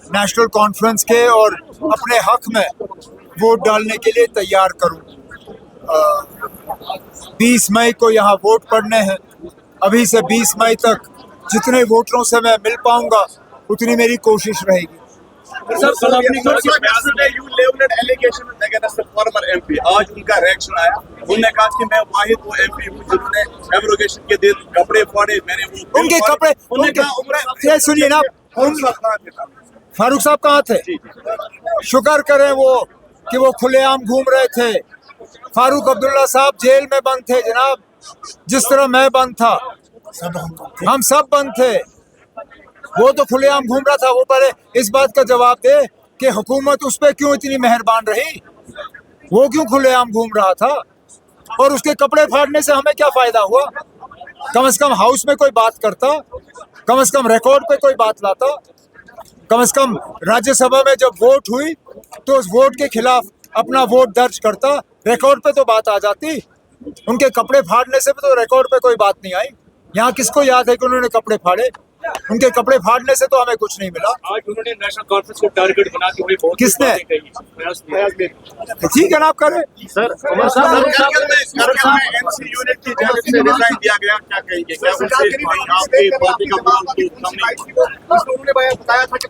National conference के और अपने हक में वोट डालने के लिए तैयार करूं। 20 मई को यहाँ वोट पड़ने हैं। अभी से 20 मई तक जितने वोटरों से मैं मिल पाऊंगा उतनी मेरी कोशिश रहेगी। आज उनका रिएक्शन आया, उन्होंने कहा कि मैं वाहिद वो MP हूँ जिन्होंने एब्रोगेशन के दिन कपड़े फाड़े। मैंने उनके कपड़े ये सुनिए ना, फारूक साहब कहाँ थे? शुक्र करें कि वो खुलेआम घूम रहे थे। फारूक अब्दुल्ला साहब जेल में बंद थे जनाब, जिस तरह मैं बंद था, हम सब बंद थे। वो तो खुलेआम घूम रहा था। वो पहले इस बात का जवाब दे कि हुकूमत उस पर क्यों इतनी मेहरबान रही, वो क्यों खुलेआम घूम रहा था, और उसके कपड़े फाड़ने से हमें क्या फायदा हुआ? कम से कम हाउस में कोई बात करता, कम से कम रिकॉर्ड पे कोई बात लाता, कम से कम राज्यसभा में जब वोट हुई तो उस वोट के खिलाफ अपना वोट दर्ज करता, रिकॉर्ड पे तो बात आ जाती। उनके कपड़े फाड़ने से तो रिकॉर्ड पे कोई बात नहीं आई। यहाँ किसको याद है कि उन्होंने कपड़े फाड़े? उनके कपड़े फाड़ने से तो हमें कुछ नहीं मिला। आज उन्होंने नेशनल कॉन्फ्रेंस को टारगेट बनाते हुए बहुत किसने? ठीक है ना, आप करें सर।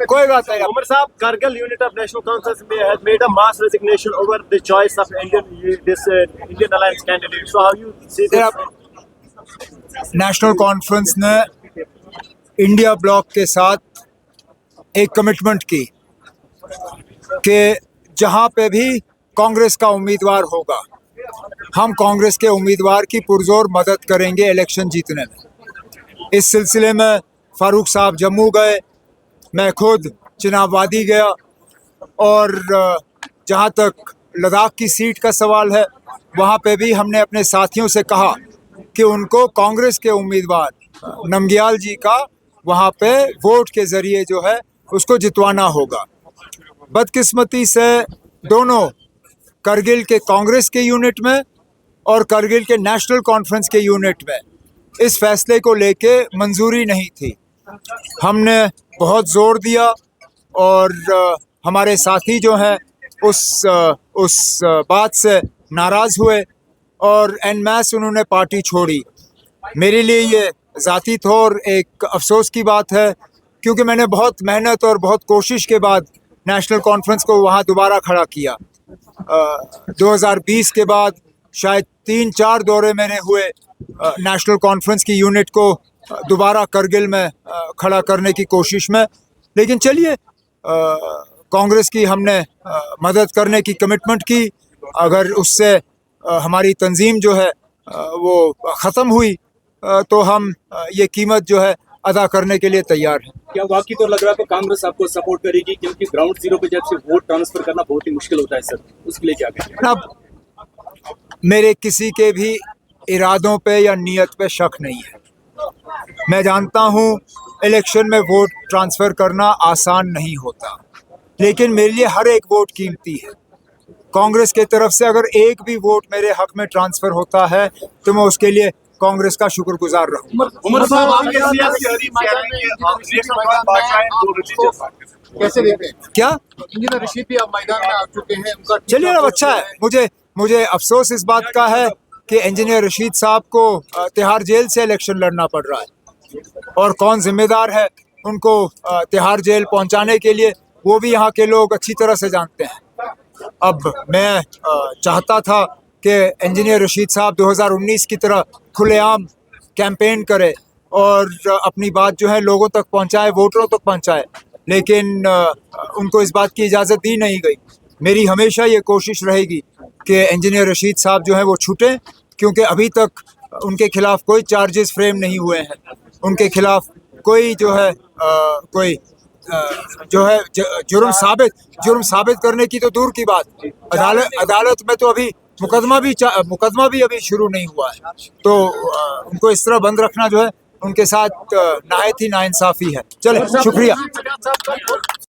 कोई बात नहीं। Umar Saab, Kargil unit of National Conference has made a mass resignation over the choice of Indian Alliance candidate. So how you see this? National conference ने इंडिया ब्लॉक के साथ एक कमिटमेंट की कि जहां पे भी कांग्रेस का उम्मीदवार होगा, हम कांग्रेस के उम्मीदवार की पुरजोर मदद करेंगे इलेक्शन जीतने में। इस सिलसिले में फारूक साहब जम्मू गए, मैं खुद चिनाब वादी गया, और जहां तक लद्दाख की सीट का सवाल है, वहां पे भी हमने अपने साथियों से कहा कि उनको कांग्रेस के उम्मीदवार नमग्याल जी का वहाँ पे वोट के ज़रिए जो है उसको जितवाना होगा। बदकिस्मती से दोनों करगिल के कांग्रेस के यूनिट में और करगिल के नेशनल कॉन्फ्रेंस के यूनिट में इस फैसले को लेके मंजूरी नहीं थी। हमने बहुत ज़ोर दिया और हमारे साथी जो हैं उस बात से नाराज़ हुए और एन मैस उन्होंने पार्टी छोड़ी। मेरे लिए ये ज़ाती तौर एक अफसोस की बात है, क्योंकि मैंने बहुत मेहनत और बहुत कोशिश के बाद नेशनल कॉन्फ्रेंस को वहाँ दोबारा खड़ा किया। 2020 के बाद शायद 3-4 दौरे मैंने हुए नेशनल कॉन्फ्रेंस की यूनिट को दोबारा करगिल में खड़ा करने की कोशिश में। लेकिन चलिए, कांग्रेस की हमने मदद करने की कमिटमेंट की। अगर उससे हमारी तंजीम जो है वो ख़त्म हुई तो हम ये कीमत जो है अदा करने के लिए तैयार हैं। क्या वाकई तो लग रहा है कि कांग्रेस आपको सपोर्ट करेगी, क्योंकि ग्राउंड जीरो पे जब से वोट ट्रांसफर करना बहुत ही मुश्किल होता है सर, उसके लिए क्या कहेंगे? अब मेरे किसी के भी इरादों पे या नीयत पे शक नहीं है। मैं जानता हूँ इलेक्शन में वोट ट्रांसफ़र करना आसान नहीं होता, लेकिन मेरे लिए हर एक वोट कीमती है। कांग्रेस के तरफ से अगर एक भी वोट मेरे हक में ट्रांसफ़र होता है तो मैं उसके लिए कांग्रेस का शुक्रगुजार रहूँगा। उमर साहब, आपके सियासी कैसे देखते हैं? क्या इंजीनियर रशीद भी अब मैदान में आ चुके हैं, उनका चलिए ना, अच्छा है। मुझे अफसोस इस बात का है कि इंजीनियर रशीद साहब को तिहाड़ जेल से इलेक्शन लड़ना पड़ रहा है, और कौन जिम्मेदार है उनको तिहाड़ जेल पहुंचाने के लिए वो भी यहाँ के लोग अच्छी तरह से जानते हैं। अब मैं चाहता था कि इंजीनियर रशीद साहब 2019 की तरह खुलेआम कैंपेन करे और अपनी बात जो है लोगों तक पहुंचाए, वोटरों तक पहुंचाए, लेकिन उनको इस बात की इजाज़त दी नहीं गई। मेरी हमेशा ये कोशिश रहेगी कि इंजीनियर रशीद साहब जो है वो छूटें, क्योंकि अभी तक उनके खिलाफ कोई चार्जेस फ्रेम नहीं हुए हैं। उनके खिलाफ कोई जो है जुर्म साबित करने की तो दूर की बात, अदालत में तो अभी मुकदमा भी अभी शुरू नहीं हुआ है। तो उनको इस तरह बंद रखना जो है उनके साथ नाहियत ही नाइंसाफ़ी है। चले, शुक्रिया।